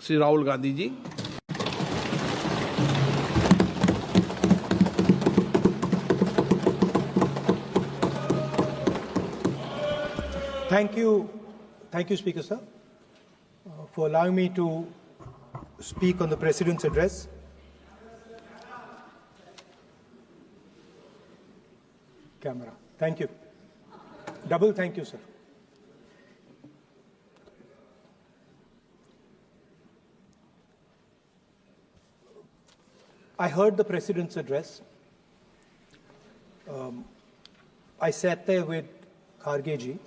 Shri Rahul Gandhi ji. Thank you, Speaker Sir, for allowing me to speak on the President's address. Camera. Thank you. Double thank you, sir. I heard the President's address. I sat there with Kharge ji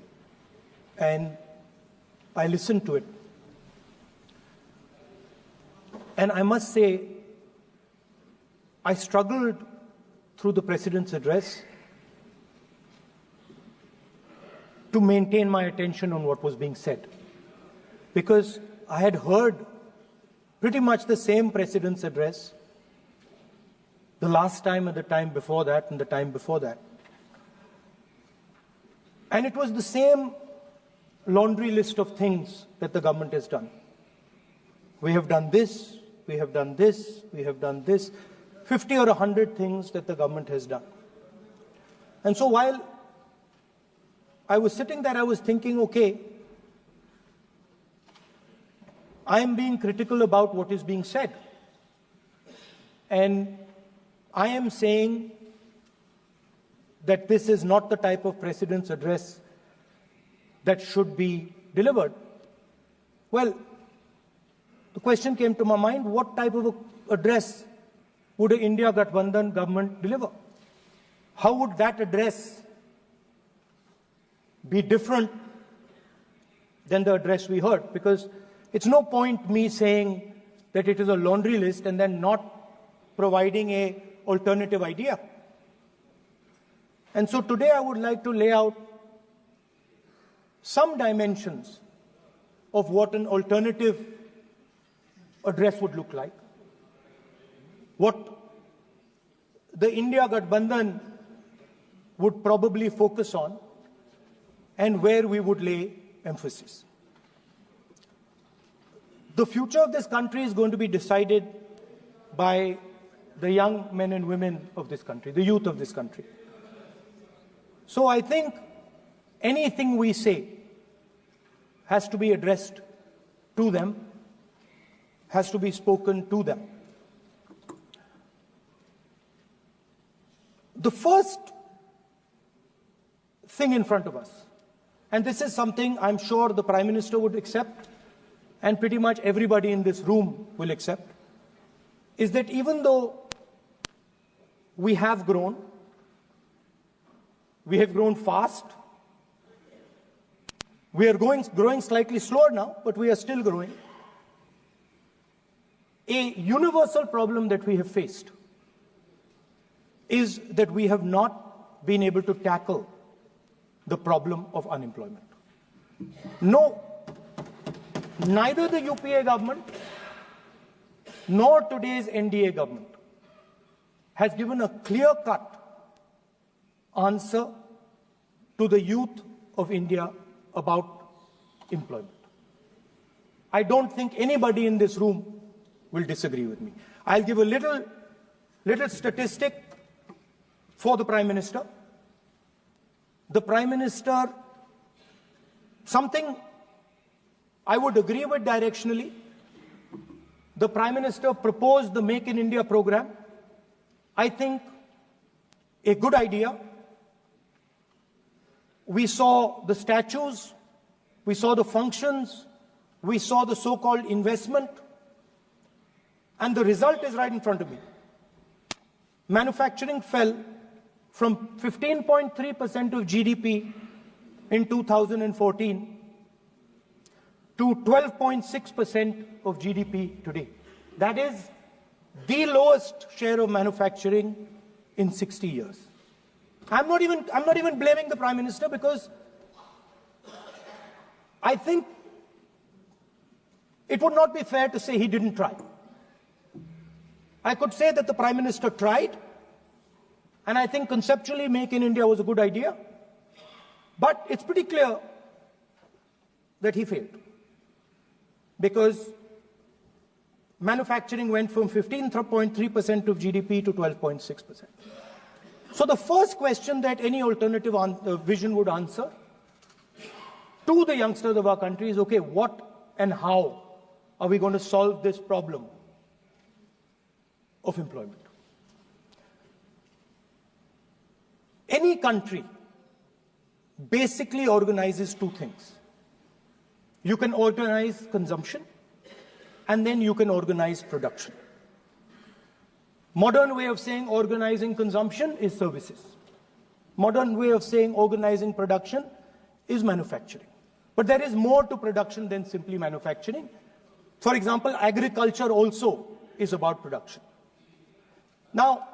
and I listened to it. And I must say, I struggled through the President's address to maintain my attention on what was being said, because I had heard pretty much the same President's address the last time and the time before that and the time before that. And it was the same laundry list of things that the government has done. We have done this, we have done this, we have done this, 50 or 100 things that the government has done. And so while I was sitting there, I was thinking, okay, I am being critical about what is being said. And I am saying that this is not the type of President's address that should be delivered. Well, the question came to my mind, what type of address would an India Gathbandhan government deliver? How would that address be different than the address we heard? Because it's no point me saying that it is a laundry list and then not providing an alternative idea. And so today I would like to lay out some dimensions of what an alternative address would look like, what the India Gathbandhan would probably focus on, and where we would lay emphasis. The future of this country is going to be decided by the young men and women of this country, the youth of this country. So I think anything we say has to be addressed to them, has to be spoken to them. The first thing in front of us, and this is something I'm sure the Prime Minister would accept and pretty much everybody in this room will accept, is that even though we have grown fast, we are growing slightly slower now, but we are still growing. A universal problem that we have faced is that we have not been able to tackle the problem of unemployment. No, neither the UPA government nor today's NDA government has given a clear-cut answer to the youth of India about employment. I don't think anybody in this room will disagree with me. I'll give a little statistic for the Prime Minister. The Prime Minister, something I would agree with directionally. The Prime Minister proposed the Make in India program. I think a good idea. We saw the statues, we saw the functions, we saw the so-called investment, and the result is right in front of me. Manufacturing fell from 15.3% of GDP in 2014 to 12.6% of GDP today. That is the lowest share of manufacturing in 60 years. I'm not even blaming the Prime Minister, because I think it would not be fair to say he didn't try. I could say that the Prime Minister tried, and I think conceptually Make in India was a good idea, but it's pretty clear that he failed. Because manufacturing went from 15.3% of GDP to 12.6%. So the first question that any alternative vision would answer to the youngsters of our country is, okay, what and how are we going to solve this problem of employment? Any country basically organizes two things. You can organize consumption, and then you can organize production. Modern way of saying organizing consumption is services. Modern way of saying organizing production is manufacturing. But there is more to production than simply manufacturing. For example, agriculture also is about production. Now,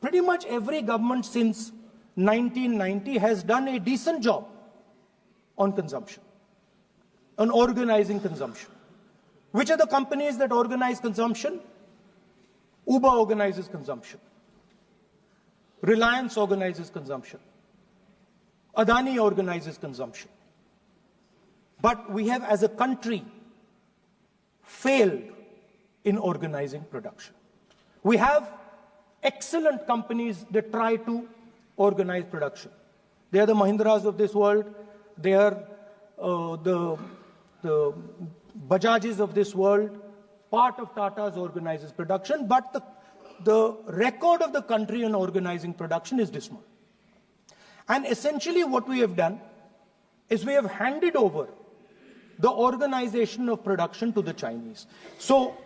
pretty much every government since 1990 has done a decent job on consumption, on organizing consumption. Which are the companies that organize consumption? Uber organizes consumption. Reliance organizes consumption. Adani organizes consumption. But we have, as a country, failed in organizing production. We have excellent companies that try to organize production. They are the Mahindras of this world. They are the Bajajes of this world. Part of Tata's organizes production, but the record of the country in organizing production is dismal. And essentially what we have done is we have handed over the organization of production to the Chinese. So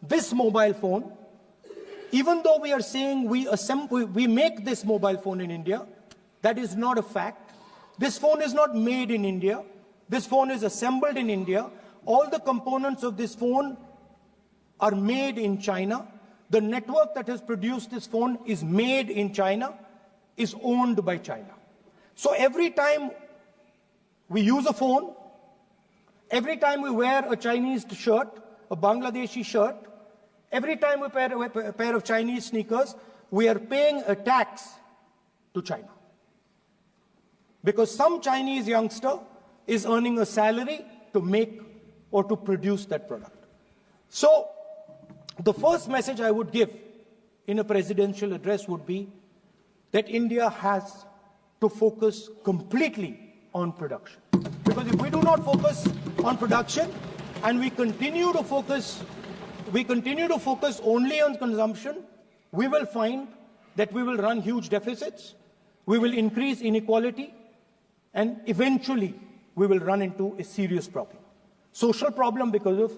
this mobile phone, even though we are saying we make this mobile phone in India, that is not a fact. This phone is not made in India. This phone is assembled in India. All the components of this phone are made in China. The network that has produced this phone is made in China, is owned by China. So every time we use a phone, every time we wear a Chinese shirt, a Bangladeshi shirt, every time we wear a pair of Chinese sneakers, we are paying a tax to China. Because some Chinese youngster is earning a salary to make or to produce that product. So the first message I would give in a presidential address would be that India has to focus completely on production. Because if we do not focus on production and we continue to focus only on consumption, we will find that we will run huge deficits, we will increase inequality, and eventually we will run into a serious problem. Social problem because of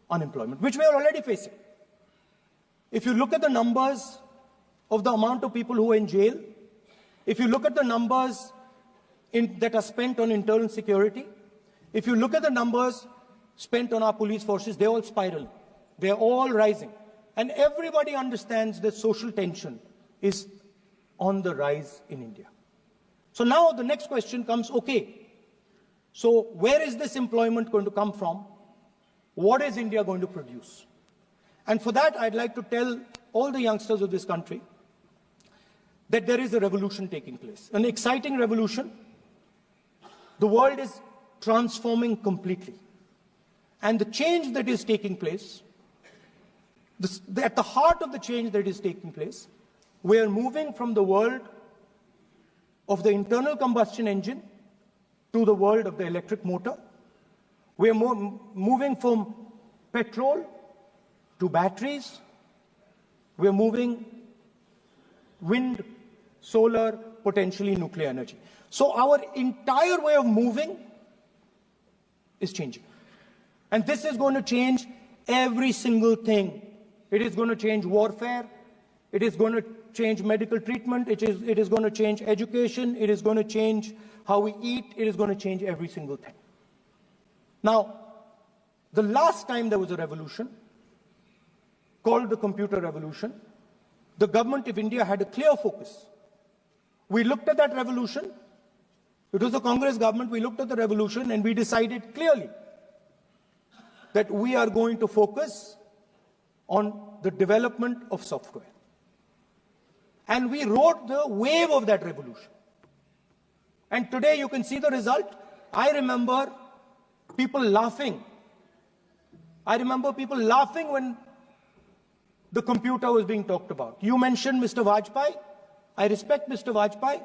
unemployment, which we are already facing. If you look at the numbers of the amount of people who are in jail, if you look at the numbers that are spent on internal security, if you look at the numbers spent on our police forces, they're all spiraling. They're all rising. And everybody understands that social tension is on the rise in India. So now the next question comes, okay, so where is this employment going to come from? What is India going to produce? And for that, I'd like to tell all the youngsters of this country that there is a revolution taking place, an exciting revolution. The world is transforming completely. And the change that is taking place, at the heart of the change that is taking place, we are moving from the world of the internal combustion engine to the world of the electric motor. We are moving from petrol to batteries. We are moving wind, solar, potentially nuclear energy. So our entire way of moving is changing. And this is going to change every single thing. It is going to change warfare. It is going to change medical treatment. It is going to change education. It is going to change how we eat. It is going to change every single thing. Now, the last time there was a revolution, called the computer revolution, the government of India had a clear focus. We looked at that revolution. It was a Congress government. We looked at the revolution and we decided clearly that we are going to focus on the development of software. And we rode the wave of that revolution. And today you can see the result. I remember people laughing I remember people laughing when the computer was being talked about. You mentioned Mr. Vajpayee. I respect Mr. Vajpayee,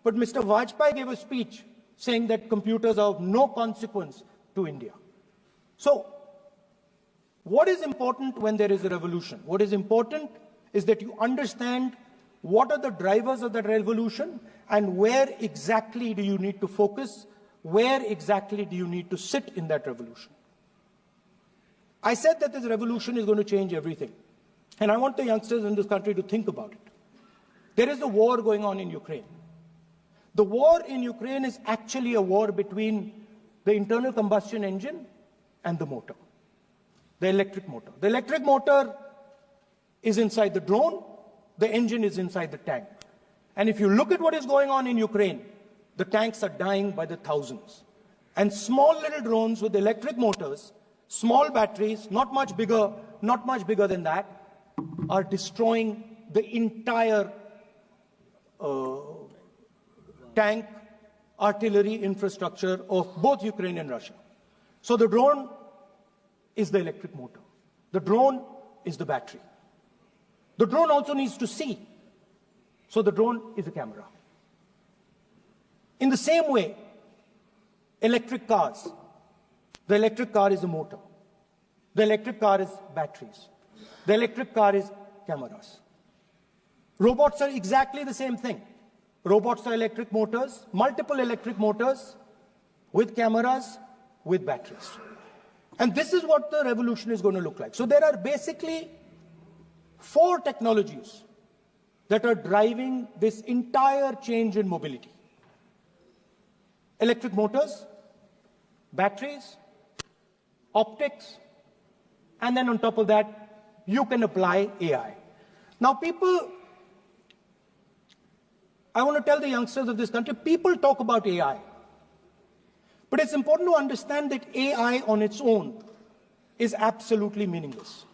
but Mr. Vajpayee gave a speech saying that computers are of no consequence to India. So, what is important when there is a revolution? What is important is that you understand what are the drivers of that revolution and where exactly do you need to focus, where exactly do you need to sit in that revolution. I said that this revolution is going to change everything. And I want the youngsters in this country to think about it. There is a war going on in Ukraine. The war in Ukraine is actually a war between the internal combustion engine and the motor, the electric motor. The electric motor is inside the drone, the engine is inside the tank. And if you look at what is going on in Ukraine, the tanks are dying by the thousands. And small little drones with electric motors, small batteries, not much bigger than that, are destroying the entire tank artillery infrastructure of both Ukraine and Russia. So the drone is the electric motor. The drone is the battery. The drone also needs to see. So the drone is a camera. In the same way, electric cars. The electric car is a motor. The electric car is batteries. The electric car is cameras. Robots are exactly the same thing. Robots are electric motors, multiple electric motors with cameras, with batteries. And this is what the revolution is going to look like. So there are basically 4 technologies that are driving this entire change in mobility. Electric motors, batteries, optics, and then on top of that, you can apply AI. Now people, I want to tell the youngsters of this country, people talk about AI. But it's important to understand that AI on its own is absolutely meaningless.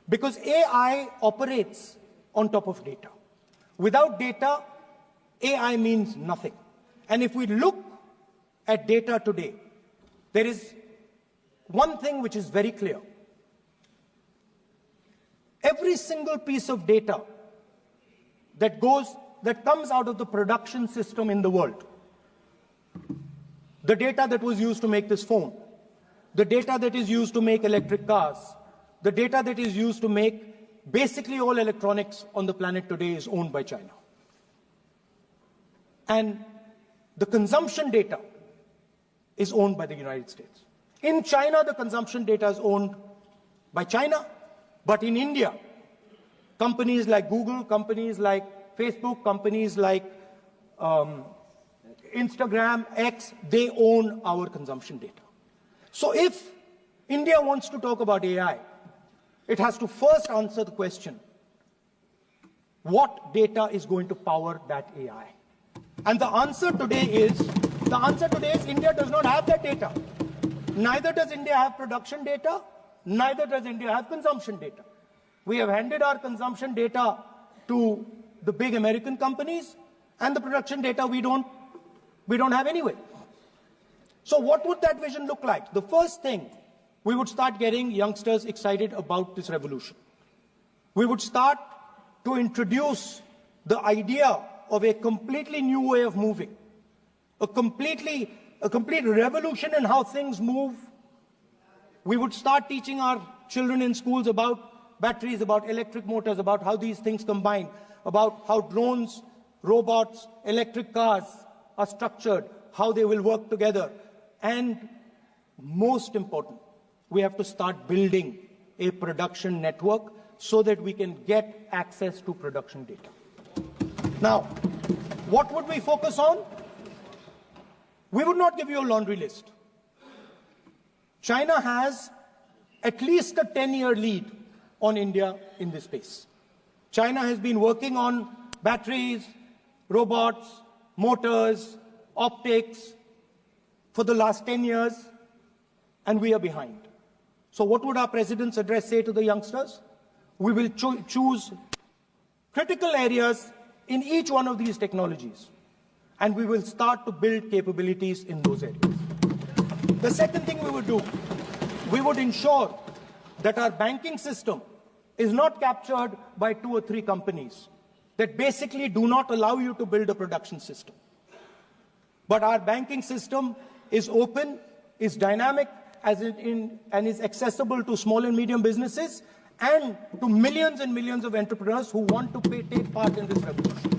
Because AI operates on top of data. Without data, AI means nothing. And if we look at data today, there is one thing which is very clear. Every single piece of data that comes out of the production system in the world, the data that was used to make this phone, the data that is used to make electric cars, the data that is used to make basically all electronics on the planet today is owned by China. And the consumption data is owned by the United States. In China, the consumption data is owned by China. But in India, companies like Google, companies like Facebook, companies like Instagram, X, they own our consumption data. So if India wants to talk about AI, it has to first answer the question, what data is going to power that AI? And the answer today is India does not have that data. Neither does India have production data. Neither does India have consumption data. We have handed our consumption data to the big American companies, and the production data we don't have anyway. So what would that vision look like? The first thing, we would start getting youngsters excited about this revolution. We would start to introduce the idea of a completely new way of moving, a complete revolution in how things move. We would start teaching our children in schools about batteries, about electric motors, about how these things combine, about how drones, robots, electric cars are structured, how they will work together. And most important, we have to start building a production network so that we can get access to production data. Now, what would we focus on? We would not give you a laundry list. China has at least a 10-year lead on India in this space. China has been working on batteries, robots, motors, optics for the last 10 years, and we are behind. So what would our president's address say to the youngsters? We will choose critical areas in each one of these technologies, and we will start to build capabilities in those areas. The second thing we would do, we would ensure that our banking system is not captured by 2 or 3 companies that basically do not allow you to build a production system. But our banking system is open, is dynamic, and is accessible to small and medium businesses and to millions and millions of entrepreneurs who want to take part in this revolution.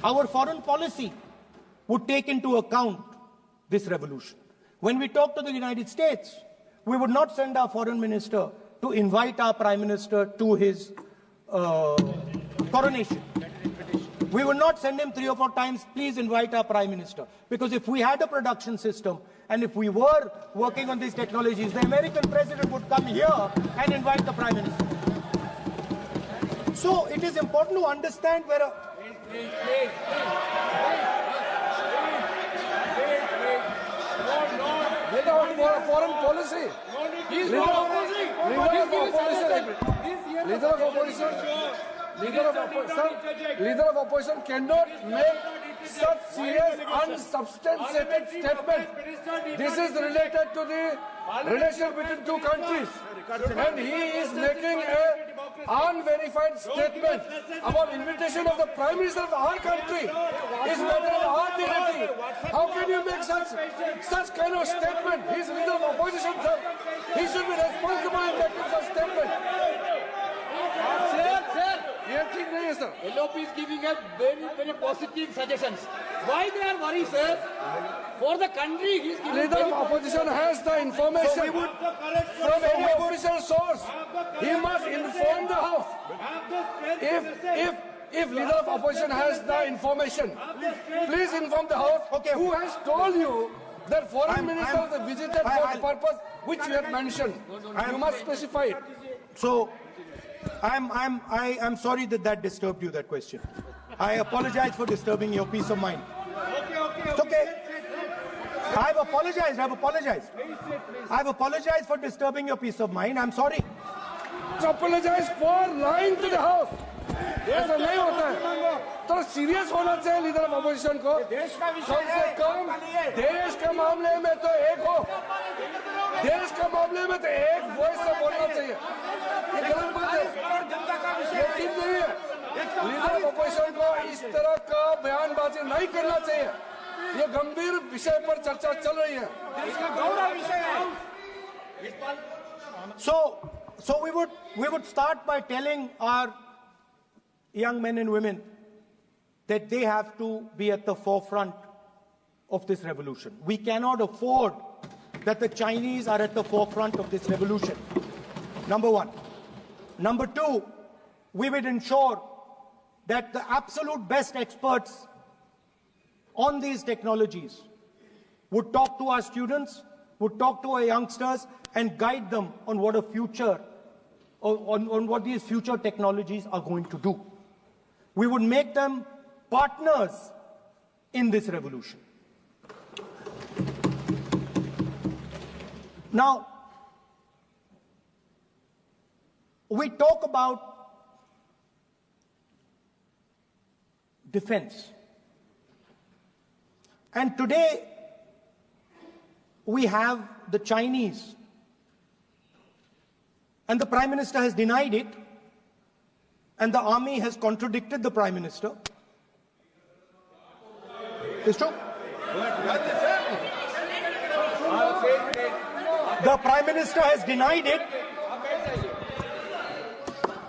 Our foreign policy would take into account this revolution. When we talk to the United States, we would not send our foreign minister to invite our prime minister to his coronation. We would not send him 3 or 4 times, please invite our prime minister. Because if we had a production system and if we were working on these technologies, the American president would come here and invite the prime minister. So it is important to understand where a... Foreign policy. Leader of opposition cannot make such serious unsubstantiated statement. This is related to the relation between 2 countries, and he is making an unverified statement about invitation of the Prime Minister of our country. Is matter of our dignity. How can you make such kind of statement? He is leader of opposition, sir. He should be responsible in making such statement. Sir, LoP is giving us very positive suggestions. Why they are worried, sir? For the country, he is giving. Leader of opposition has the information from any official source. He must inform the House. If leader of opposition has the information, please inform the House. Okay. Who has told you that foreign ministers visited for the purpose which you have mentioned? You must specify it. So, I'm sorry that disturbed you, that question. I apologize for disturbing your peace of mind. It's okay. I've apologized. I've apologized for disturbing your peace of mind. I'm sorry. Apologize for lying to the House. ऐसा नहीं होता है. तो serious होना चाहिए leader of opposition को. कम से कम देश के मामले में तो एक हो. देश के मामले में तो एक वॉइस से बोलना चाहिए. ये गलत बात है. ये ठीक नहीं है. लीडर ऑफ अपोजिशन को इस तरह का बयानबाजी नहीं करना चाहिए. ये गंभीर विषय पर चर्चा चल रही है. So we would start by telling our young men and women that they have to be at the forefront of this revolution. We cannot afford that the Chinese are at the forefront of this revolution. Number 1. Number 2, we would ensure that the absolute best experts on these technologies would talk to our students, would talk to our youngsters, and guide them on what a future, on what these future technologies are going to do. We would make them partners in this revolution. Now, we talk about defense. And today, we have the Chinese. And the Prime Minister has denied it. And the army has contradicted the Prime Minister. It's true. The Prime Minister has denied it.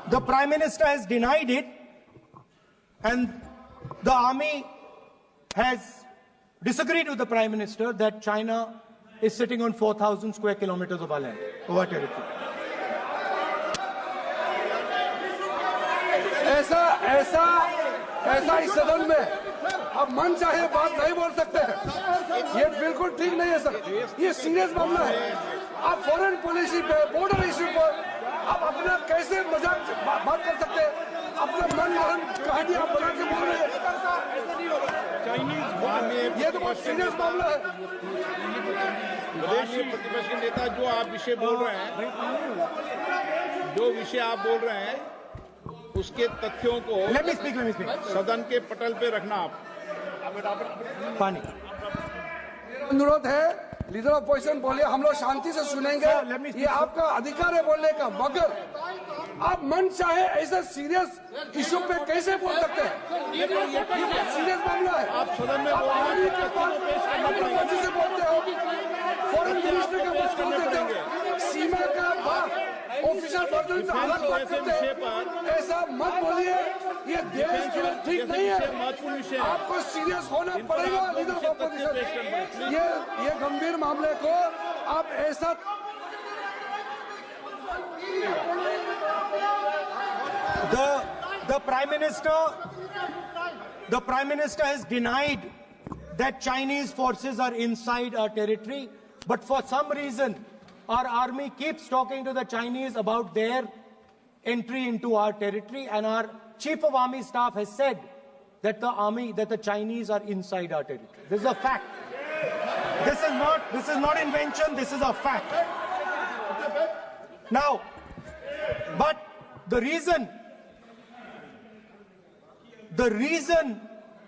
The Prime Minister has denied it. And the army has disagreed with the Prime Minister that China is sitting on 4,000 square kilometers of our land, of our territory. ऐसा इस सदन में अब मन चाहे बात नहीं बोल सकते हैं. ये बिल्कुल ठीक नहीं है सर. ये सीरियस मामला है. आप फॉरेन पॉलिसी पे, बॉर्डर इश्यू पर आप अपना कैसे मजाक बात कर सकते हैं? अपना मन कहानी आप बना के बोल रहे हैं. ये तो बहुत सीरियस मामला है. विदेशी प्रतिपक्ष के नेता जो आप विषय बोल रहे हैं, जो विषय आप बोल रहे हैं, उसके तथ्यों को Let me speak. सदन के पटल पे रखना. आप पानी. अनुरोध है लीडर ऑफ अपोजिशन बोलिए, हम लोग शांति से सुनेंगे। ये आपका अधिकार है बोलने का, मगर आप मन चाहे ऐसा सीरियस इशू पे कैसे बोल सकते हैं? सीरियस मामला है। आप सदन में आर्मी के पास मर्जी से बोलते हो, फॉरेन मिनिस्टर का पास बोल देते हो, सीमा का ऑफिसर वर्जन से अलग बात करते हैं। ऐसा मत बोलिए, ये देश के लिए ठीक नहीं है। आपको सीरियस होना पड़ेगा लीडर ऑफ अपोजिशन। ये गंभीर मामले को आप ऐसा The Prime Minister has denied that Chinese forces are inside our territory, but for some reason our army keeps talking to the Chinese about their entry into our territory, and our Chief of Army Staff has said that the Chinese are inside our territory. This is a fact. This is not invention, this is a fact. Now, but the reason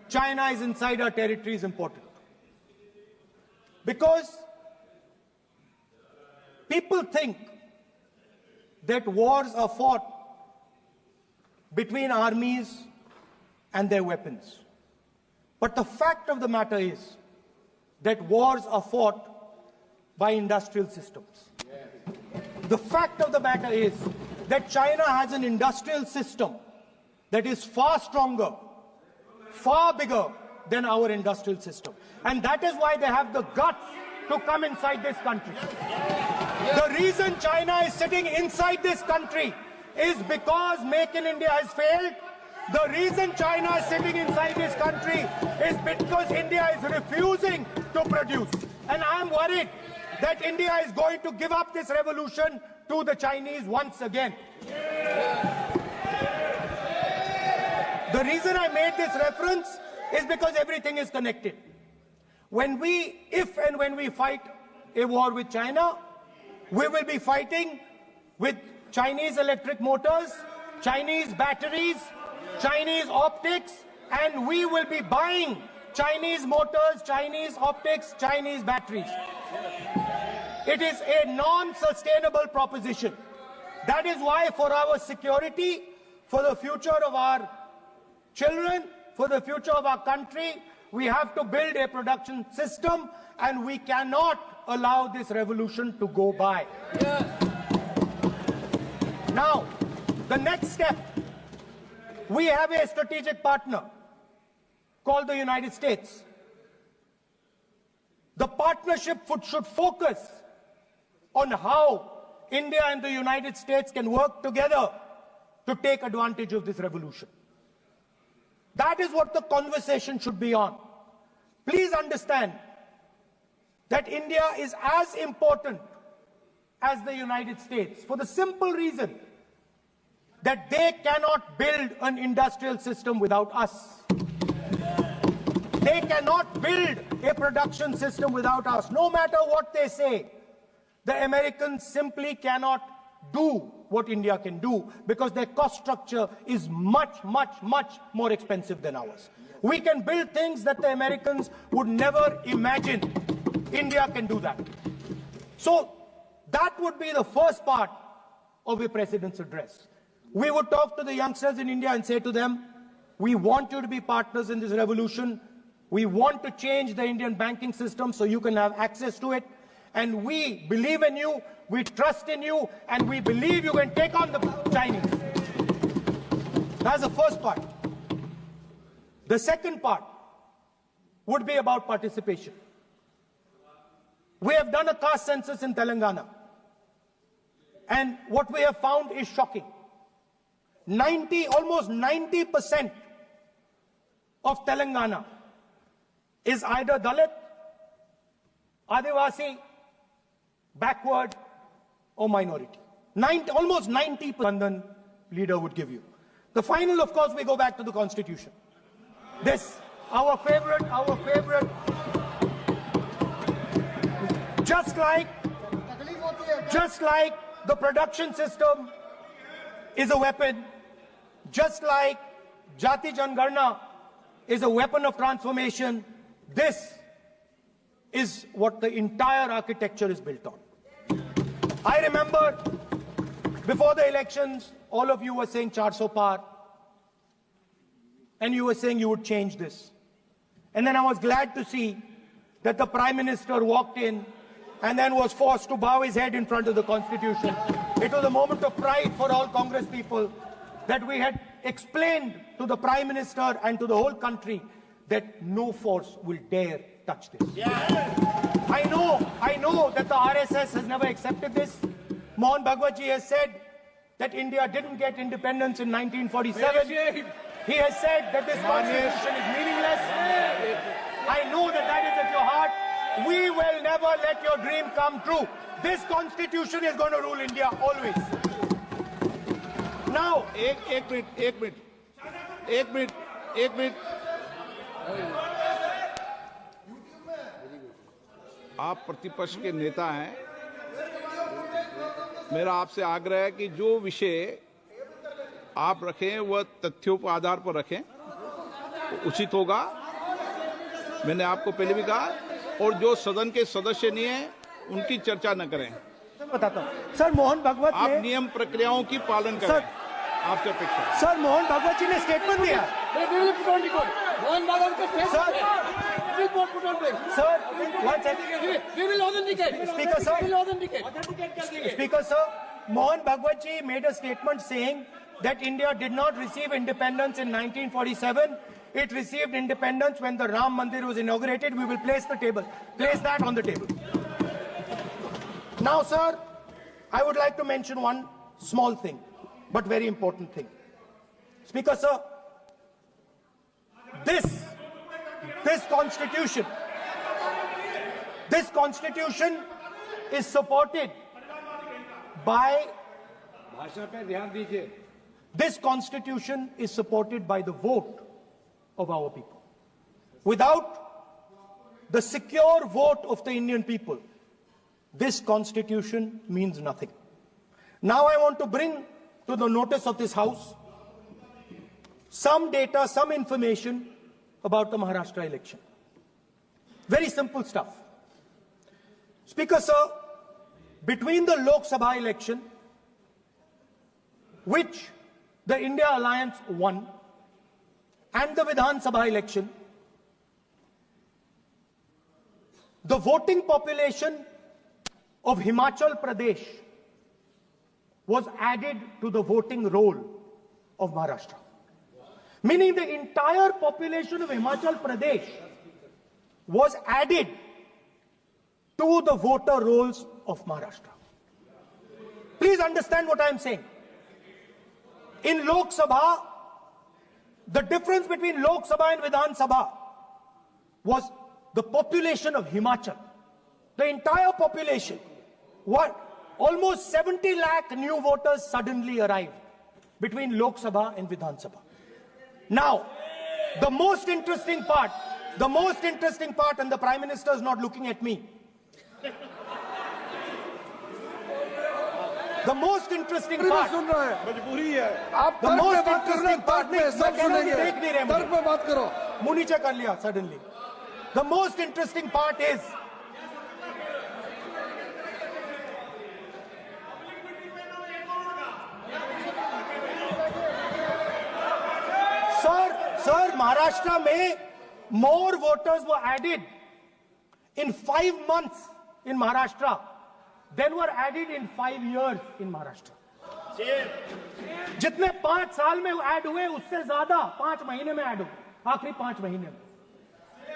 China is inside our territory is important. Because people think that wars are fought between armies and their weapons. But the fact of the matter is that wars are fought by industrial systems. The fact of the matter is that China has an industrial system that is far stronger, far bigger than our industrial system. And that is why they have the guts to come inside this country. The reason China is sitting inside this country is because Make in India has failed. The reason China is sitting inside this country is because India is refusing to produce. And I am worried that India is going to give up this revolution to the Chinese once again. The reason I made this reference is because everything is connected. If and when we fight a war with China, we will be fighting with Chinese electric motors, Chinese batteries, Chinese optics, and we will be buying Chinese motors, Chinese optics, Chinese batteries. It is a non-sustainable proposition. That is why for our security, for the future of our children, for the future of our country, we have to build a production system, and we cannot allow this revolution to go by. Now, the next step, we have a strategic partner called the United States. The partnership should focus on how India and the United States can work together to take advantage of this revolution. That is what the conversation should be on. Please understand that India is as important as the United States for the simple reason that they cannot build an industrial system without us. They cannot build a production system without us. No matter what they say, the Americans simply cannot do what India can do because their cost structure is much, much, much more expensive than ours. We can build things that the Americans would never imagine. India can do that. So that would be the first part of a president's address. We would talk to the youngsters in India and say to them, we want you to be partners in this revolution. We want to change the Indian banking system so you can have access to it. And we believe in you, we trust in you, and we believe you can take on the Chinese. That's the first part. The second part would be about participation. We have done a caste census in Telangana. And what we have found is shocking. Almost 90% of Telangana is either Dalit, Adivasi, backward, or minority. Almost 90% London leader would give you. The final, of course, we go back to the Constitution. This, our favorite, just like the production system is a weapon, just like Jati Jangarna is a weapon of transformation, this is what the entire architecture is built on. I remember before the elections, all of you were saying 400 par, and you were saying you would change this. And then I was glad to see that the Prime Minister walked in and then was forced to bow his head in front of the Constitution. It was a moment of pride for all Congress people that we had explained to the Prime Minister and to the whole country that no force will dare touch this. I know that the RSS has never accepted this. Mohan Bhagwatji has said that India didn't get independence in 1947. He has said that this constitution is meaningless. I know that that is at your heart. We will never let your dream come true. This constitution is going to rule India always. Now, एक minute आप प्रतिपक्ष के नेता हैं। मेरा आपसे आग्रह है कि जो विषय आप रखें वह तथ्यों के आधार पर रखें, तो उचित होगा। मैंने आपको पहले भी कहा, और जो सदन के सदस्य नहीं है उनकी चर्चा न करें। बताता हूं सर, मोहन भागवत आप नियम प्रक्रियाओं की पालन करें, आपसे अपेक्षा। सर, मोहन भागवत जी ने स्टेटमेंट दिया। मोहन भागवत का statement Sir, one second. We will authenticate. Speaker, sir. We will authenticate. Speaker, sir, Mohan Bhagwatji made a statement saying that India did not receive independence in 1947. It received independence when the Ram Mandir was inaugurated. We will place that on the table. Now, sir, I would like to mention one small thing, but very important thing. Speaker, sir, this constitution is supported by this constitution is supported by the vote of our people. Without the secure vote of the Indian people, this constitution means nothing. Now I want to bring to the notice of this House some data, some information about the Maharashtra election. Very simple stuff. Speaker, sir, between the Lok Sabha election, which the India Alliance won, and the Vidhan Sabha election, the voting population of Himachal Pradesh was added to the voting roll of Maharashtra. Meaning the entire population of Himachal Pradesh was added to the voter rolls of Maharashtra. Please understand what I am saying. In Lok Sabha, the difference between Lok Sabha and Vidhan Sabha was the population of Himachal. The entire population. What? Almost 70 lakh new voters suddenly arrived between Lok Sabha and Vidhan Sabha. Now, the most interesting part, and the Prime Minister is not looking at me. The most interesting part, suddenly. The most interesting part is, Sir, Maharashtra mein more voters were added in 5 months in Maharashtra than were added in 5 years in Maharashtra. जितने 5 साल में add हुए उससे ज्यादा 5 महीने में add हुए, आखिरी 5 महीने में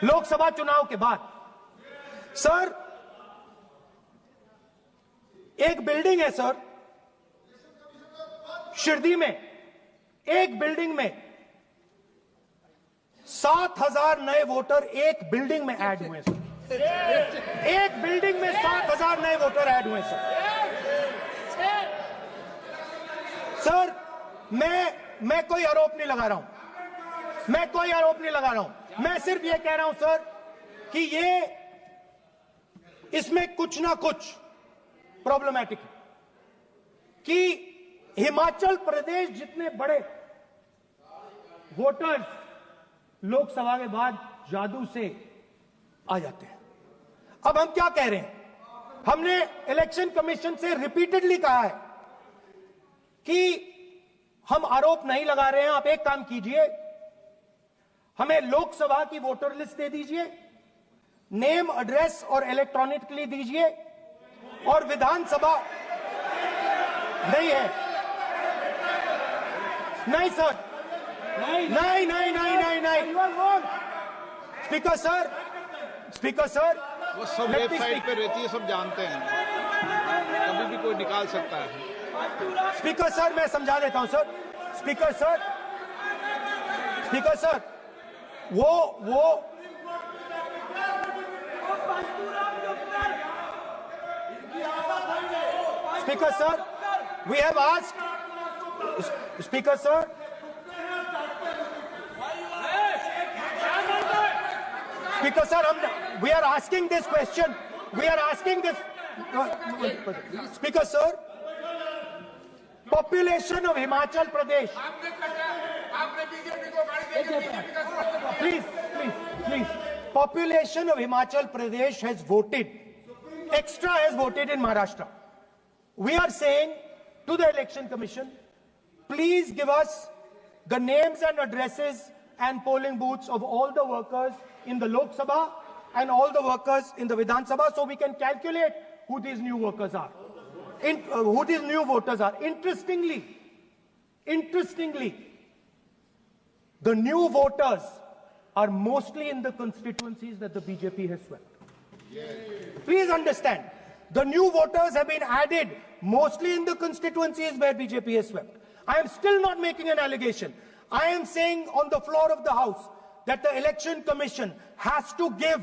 लोकसभा चुनाव के बाद। सर, एक बिल्डिंग है सर शिरडी में, एक बिल्डिंग में 7,000 नए वोटर एक बिल्डिंग में ऐड हुए सर। एक बिल्डिंग में 7,000 नए वोटर ऐड हुए सर। सर, मैं कोई आरोप नहीं लगा रहा हूं, मैं सिर्फ ये कह रहा हूं सर कि इसमें कुछ ना कुछ प्रॉब्लमैटिक है कि हिमाचल प्रदेश जितने बड़े वोटर्स लोकसभा के बाद जादू से आ जाते हैं। अब हम क्या कह रहे हैं? हमने इलेक्शन कमीशन से रिपीटेडली कहा है कि हम आरोप नहीं लगा रहे हैं, आप एक काम कीजिए, हमें लोकसभा की वोटर लिस्ट दे दीजिए, नेम, एड्रेस और इलेक्ट्रॉनिकली दीजिए, और विधानसभा नहीं है। नहीं सर, नहीं नहीं नहीं नहीं नहीं नहीं स्पीकर सर वो सब वेबसाइट पे रहती है, सब जानते हैं, कभी भी कोई निकाल सकता है। स्पीकर सर, मैं समझा देता हूं सर। स्पीकर सर, वो Speaker sir, we have asked. Speaker sir. Speaker sir, we are asking this question. We are asking this. Speaker sir, population of Himachal Pradesh. Please. Population of Himachal Pradesh has voted. Extra has voted in Maharashtra. We are saying to the Election Commission, please give us the names and addresses and polling booths of all the workers in the Lok Sabha and all the workers in the Vidhan Sabha, so we can calculate who these new workers are, who these new voters are. Interestingly, the new voters are mostly in the constituencies that the BJP has swept. Please understand, the new voters have been added mostly in the constituencies where BJP has swept. I am still not making an allegation. I am saying on the floor of the House that the Election Commission has to give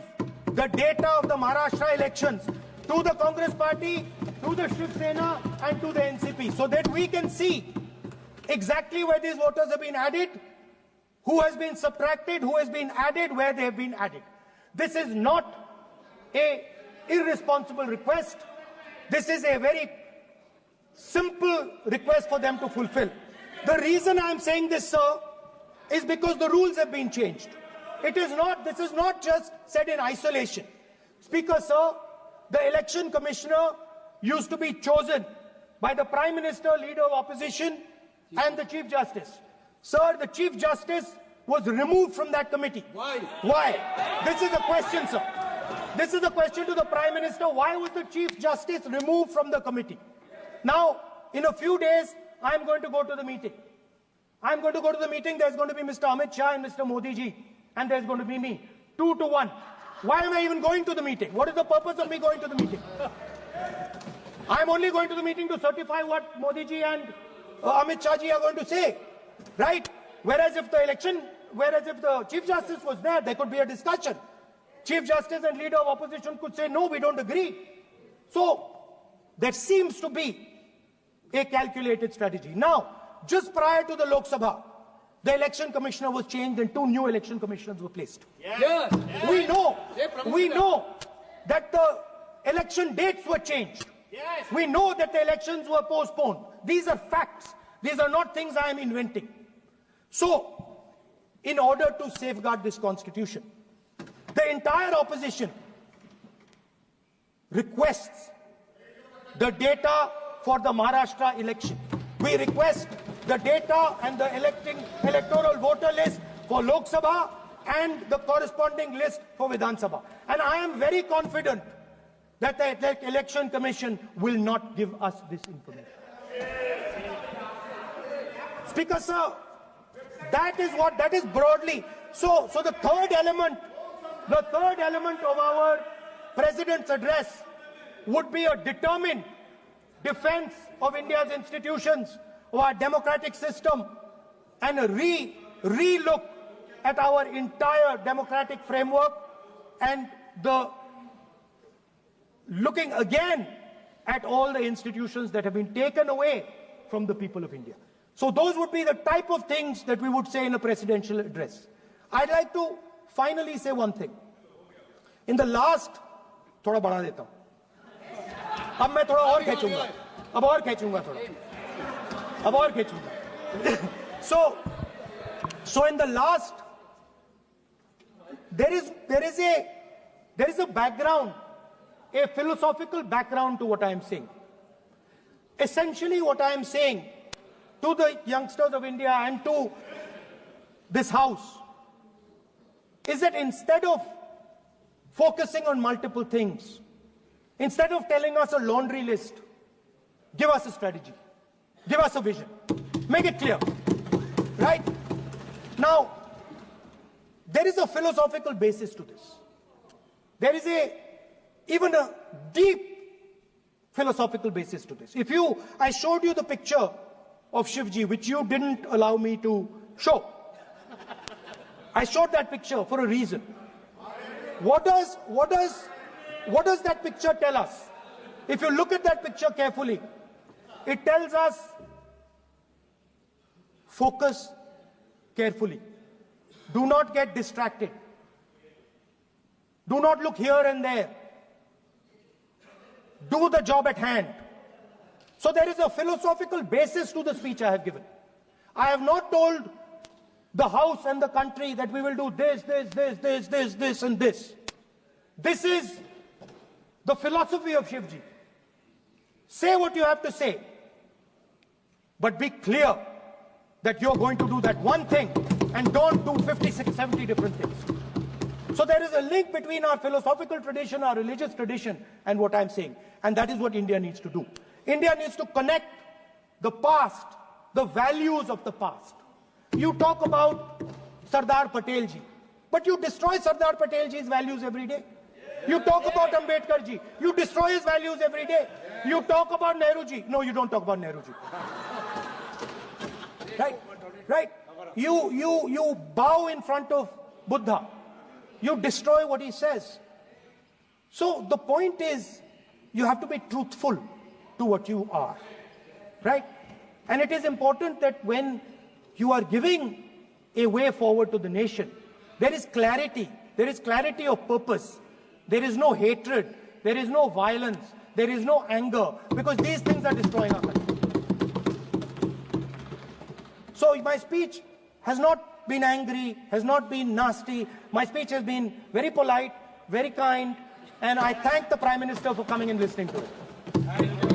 the data of the Maharashtra elections to the Congress Party, to the Shri and to the NCP, so that we can see exactly where these voters have been added, who has been subtracted, who has been added, where they have been added. This is not an irresponsible request. This is a very simple request for them to fulfill. The reason I am saying this, sir, is because the rules have been changed. This is not just said in isolation. Speaker, sir, the election commissioner used to be chosen by the Prime Minister, Leader of Opposition, and the Chief Justice. Sir, the Chief Justice was removed from that committee. Why? Why? This is the question, sir. This is the question to the Prime Minister. Why was the Chief Justice removed from the committee? Now, in a few days, I am going to go to the meeting. I am going to go to the meeting. There's going to be Mr. Amit Shah and Mr. Modi ji. And there's going to be me. 2 to 1. Why am I even going to the meeting? What is the purpose of me going to the meeting? I am only going to the meeting to certify what Modi ji and Amit Shah ji are going to say. Right? Whereas if the Chief Justice was there could be a discussion. Chief Justice and Leader of Opposition could say, no, we don't agree. So, there seems to be a calculated strategy. Now, just prior to the Lok Sabha, the election commissioner was changed and 2 new election commissioners were placed. Yes. We know that the election dates were changed. Yes. We know that the elections were postponed. These are facts. These are not things I am inventing. So, in order to safeguard this constitution, the entire opposition requests the data for the Maharashtra election. We request the data and the electoral voter list for Lok Sabha and the corresponding list for Vidhan Sabha. And I am very confident that the Election Commission will not give us this information. Speaker, sir, that is broadly. So the third element of our President's address would be a determined defense of India's institutions, of our democratic system, and a re-look at our entire democratic framework, and the looking again at all the institutions that have been taken away from the people of India. So those would be the type of things that we would say in a presidential address. I'd like to finally say one thing. In the last, थोड़ा बढ़ा देता हूँ. अब मैं थोड़ा और खींचूंगा. अब और खींचूंगा थोड़ा. अब और खींचूंगा. So in the last, there is a background a philosophical background to what I am saying. Essentially, what I am saying to the youngsters of India and to this House is that instead of focusing on multiple things, instead of telling us a laundry list, give us a strategy, give us a vision, make it clear, right? Now, there is a philosophical basis to this. There is even a deep philosophical basis to this. I showed you the picture of Shivji, which you didn't allow me to show. I showed that picture for a reason. What does that picture tell us? If you look at that picture carefully, it tells us focus carefully. Do not get distracted. Do not look here and there. Do the job at hand. So there is a philosophical basis to the speech I have given. I have not told the House and the country that we will do this, and this. This is the philosophy of Shivji. Say what you have to say, but be clear that you're going to do that one thing and don't do 56, 70 different things. So there is a link between our philosophical tradition, our religious tradition, and what I'm saying. And that is what India needs to do. India needs to connect the past, the values of the past. You talk about Sardar Patel ji, but you destroy Sardar Patel ji's values every day. You talk about Ambedkar ji, you destroy his values every day. You talk about Nehru ji. No, you don't talk about Nehru ji. Right? You bow in front of Buddha. You destroy what he says. So the point is, you have to be truthful to what you are, right? And it is important that when you are giving a way forward to the nation, there is clarity of purpose. There is no hatred, there is no violence, there is no anger, because these things are destroying our country. So my speech has not been angry, has not been nasty. My speech has been very polite, very kind, and I thank the Prime Minister for coming and listening to it.